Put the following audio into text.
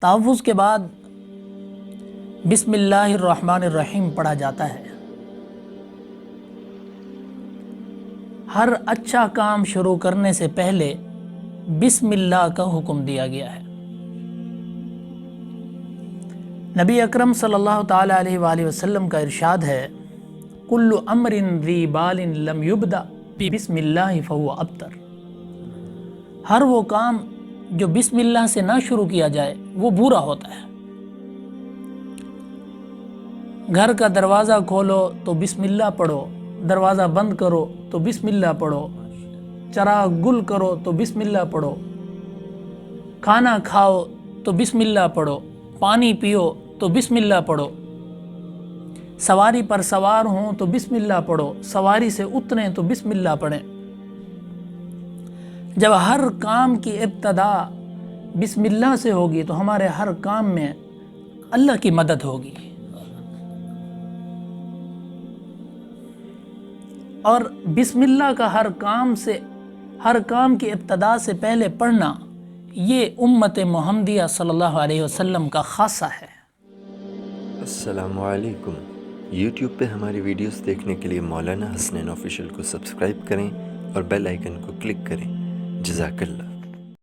تحفظ کے بعد بسم اللہ الرحمن الرحیم پڑھا جاتا ہے۔ ہر اچھا کام شروع کرنے سے پہلے بسم اللہ کا حکم دیا گیا ہے۔ نبی اکرم صلی اللہ تعالی علیہ وآلہ وسلم کا ارشاد ہے، کل امر ذی بال لم یبدأ بسم اللہ فہو ابتر۔ ہر وہ کام جو بسم اللہ سے نہ شروع کیا جائے وہ برا ہوتا ہے۔ گھر کا دروازہ کھولو تو بسم اللہ پڑھو، دروازہ بند کرو تو بسم اللہ پڑھو، چراغ گل کرو تو بسم اللہ پڑھو، کھانا کھاؤ تو بسم اللہ پڑھو، پانی پیو تو بسم اللہ پڑھو، سواری پر سوار ہوں تو بسم اللہ پڑھو، سواری سے اتریں تو بسم اللہ پڑھیں۔ جب ہر کام کی ابتدا بسم اللہ سے ہوگی تو ہمارے ہر کام میں اللہ کی مدد ہوگی۔ اور بسم اللہ کا ہر کام کی ابتدا سے پہلے پڑھنا یہ امت محمدیہ صلی اللہ علیہ وسلم کا خاصہ ہے۔ السلام علیکم۔ یوٹیوب پہ ہماری ویڈیوز دیکھنے کے لیے مولانا حسنین آفیشیل کو سبسکرائب کریں اور بیل آئیکن کو کلک کریں۔ جزاک اللہ۔